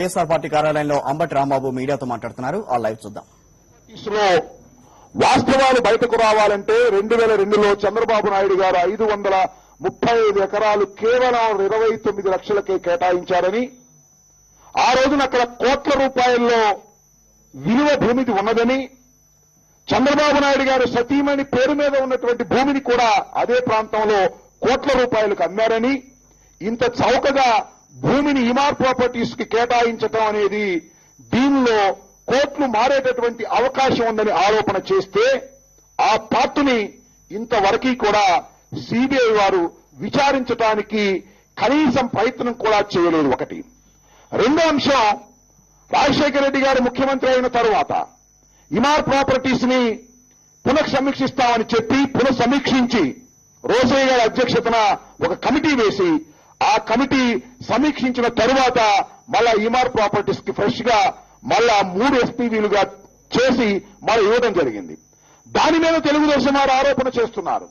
YSR party కార్యాలయంలో అంబటి రాంబాబు మీడియాతో మాట్లాడుతున్నారు. ఆ లైవ్ చూద్దాం. వాస్తవాలు బయటకు రావాలంటే 2002లో చంద్రబాబు నాయుడు గారు 535 ఎకరాలు కేవలం 29 లక్షలకే కేటాయించారని, ఆ రోజున అక్కడ కోట్ల రూపాయల్లో విలువ భూమిది ఉన్నదని, చంద్రబాబు నాయుడు గారు సతీమణి పేరు మీద ఉన్నటువంటి భూమిని కూడా అదే ప్రాంతంలో కోట్ల రూపాయలకు అమ్మారని, ఇంత చౌకగా భూమిని ఇమార్ ప్రాపర్టీస్ కి కేటాయించడం అనేది దీనిలో కోట్లు మారేటటువంటి అవకాశం ఉందని ఆరోపణ చేస్తే ఆ పార్టీని ఇంతవరకు కూడా సిబిఐ వారు విచారించడానికి కనీసం ప్రయత్నం కూడా చేయలేదు. ఒకటి. రెండో అంశం, రాజశేఖర రెడ్డి గారు ముఖ్యమంత్రి అయిన తరువాత ఇమార్ ప్రాపర్టీస్ ని పునఃసమీక్షిస్తామని చెప్పి పునఃసమీక్షించి రోజయ్య గారి అధ్యక్షతన ఒక కమిటీ వేసి ఆ కమిటీ సమీక్షించిన తరువాత మళ్ళా ఇమార్ ప్రాపర్టీస్ కి ఫ్రెష్ గా మళ్ళా 3 ఎస్పీవీలుగా చేసి మళ్ళీ ఇవ్వడం జరిగింది. దాని మీద తెలుగుదేశం వారు ఆరోపణ చేస్తున్నారు.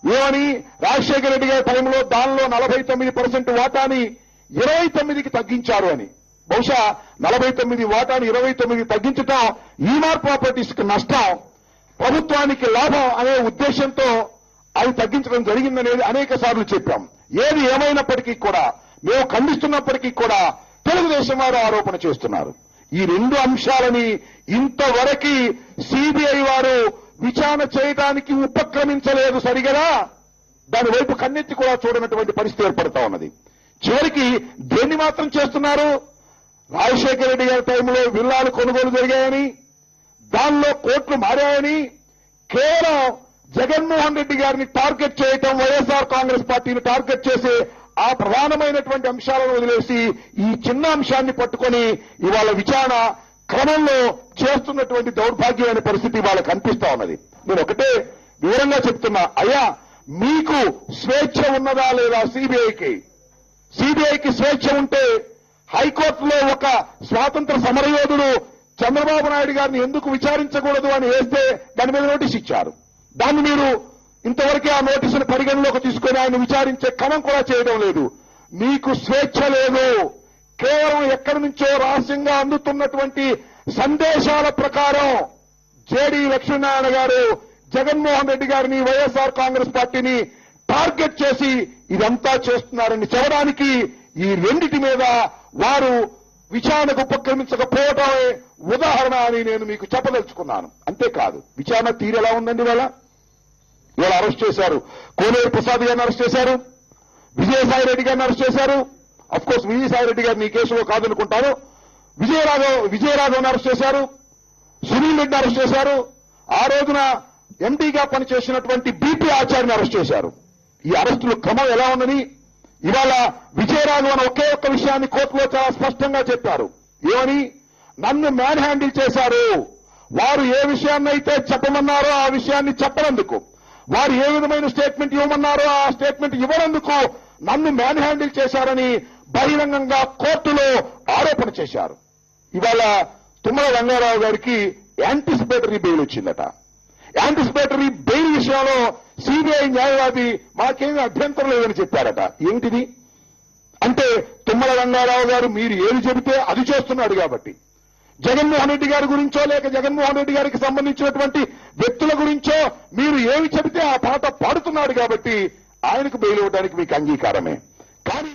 ఏమని? రాజశేఖర రెడ్డి గారి టైంలో దానిలో 49% వాటాని 29కి తగ్గించారు అని. బహుశా 49 వాటాని 29 తగ్గించడం ఇమార్ ప్రాపర్టీస్ కి నష్టం, ప్రభుత్వానికి లాభం అనే ఉద్దేశంతో అవి తగ్గించడం జరిగిందనేది అనేక సార్లు చెప్పాం. ఏది ఏమైనప్పటికీ కూడా, మేము ఖండిస్తున్నప్పటికీ కూడా తెలుగుదేశం వారు ఆరోపణ చేస్తున్నారు. ఈ 2 అంశాలని ఇంతవరకు సిబిఐ వారు విచారణ చేయడానికి ఉపక్రమించలేదు సరిగదా. దాని వైపు కన్నెత్తి కూడా చూడనటువంటి పరిస్థితి ఏర్పడతా ఉన్నది. చివరికి దేన్ని మాత్రం చేస్తున్నారు? రాజశేఖర రెడ్డి గారి టైంలో విల్లాలు కొనుగోలు జరిగాయని, దానిలో కోట్లు మారాయని, కేవలం జగన్మోహన్ రెడ్డి గారిని టార్గెట్ చేయటం, వైఎస్ఆర్ కాంగ్రెస్ పార్టీని టార్గెట్ చేసి ఆ ప్రధానమైనటువంటి అంశాలను వదిలేసి ఈ చిన్న అంశాన్ని పట్టుకొని ఇవాళ విచారణ క్రమంలో చేస్తున్నటువంటి దౌర్భాగ్యమైన పరిస్థితి వాళ్ళకి కనిపిస్తా ఉన్నది. నేను ఒకటే వివరంగా చెప్తున్నా, అయ్యా మీకు స్వేచ్ఛ ఉన్నదా లేదా? సిబిఐకి స్వేచ్ఛ ఉంటే హైకోర్టులో ఒక స్వాతంత్ర సమరయోధుడు చంద్రబాబు నాయుడు గారిని ఎందుకు విచారించకూడదు అని వేస్తే దాని మీద నోటీస్ ఇచ్చారు. దాన్ని మీరు ఇంతవరకే ఆ నోటీసును పరిగణలోకి తీసుకుని ఆయన విచారించే క్రమం కూడా చేయడం లేదు. మీకు స్వేచ్ఛ లేదు. కేవలం ఎక్కడి నుంచో రహస్యంగా అందుతున్నటువంటి సందేశాల ప్రకారం జేడీ లక్ష్మీనారాయణ గారు జగన్మోహన్ రెడ్డి గారిని, వైఎస్ఆర్ కాంగ్రెస్ పార్టీని టార్గెట్ చేసి ఇదంతా చేస్తున్నారని చెప్పడానికి ఈ రెండిటి మీద వారు విచారణకు ఉపక్రమించకపోవడమే ఉదాహరణ అని నేను మీకు చెప్పదలుచుకున్నాను. అంతేకాదు, విచారణ తీరు ఎలా ఉందండి? ఇవాళ అరెస్ట్ చేశారు. కోనేరు ప్రసాద్ గారిని అరెస్ట్ చేశారు, విజయసాయి రెడ్డి గారిని అరెస్ట్ చేశారు. అఫ్ కోర్స్ విజయసాయి రెడ్డి గారిని ఈ కేసులో కాదనుకుంటారు. విజయరాఘవన్ అరెస్ట్ చేశారు, సునీల్ రెడ్డిని అరెస్ట్ చేశారు, ఆ రోజున ఎంపీగా పనిచేసినటువంటి బీపీ ఆచార్యని అరెస్ట్ చేశారు. ఈ అరెస్టుల క్రమం ఎలా ఉందని ఇవాళ విజయరాఘవన్ ఒకే ఒక్క విషయాన్ని కోర్టులో చాలా స్పష్టంగా చెప్పారు. ఏమని? నన్ను మ్యాన్ హ్యాండిల్ చేశారు. వారు ఏ విషయాన్నైతే చెప్పమన్నారో ఆ విషయాన్ని చెప్పనందుకు, వారు ఏ విధమైన స్టేట్మెంట్ ఇవ్వమన్నారో ఆ స్టేట్మెంట్ ఇవ్వనందుకు నన్ను మ్యాన్ హ్యాండిల్ చేశారని బహిరంగంగా కోర్టులో ఆరోపణ చేశారు. ఇవాళ తుమ్మల రంగారావు గారికి యాంటిసిపేటరీ బెయిల్ వచ్చిందట. యాంటిసిపేటరీ బెయిల్ విషయంలో సిబిఐ న్యాయవాది మాకేమీ అభ్యంతరం లేదని చెప్పారట. ఏమిటిది అంటే, తుమ్మల రంగారావు గారు మీరు ఏది చెబితే అది చేస్తున్నాడు కాబట్టి, జగన్మోహన్ రెడ్డి గారి గురించో లేక జగన్మోహన్ రెడ్డి గారికి సంబంధించినటువంటి వ్యక్తుల గురించో మీరు ఏమి చెబితే ఆ పాట పాడుతున్నాడు కాబట్టి ఆయనకు బెయిల్ ఇవ్వడానికి మీకు అంగీకారమే. కానీ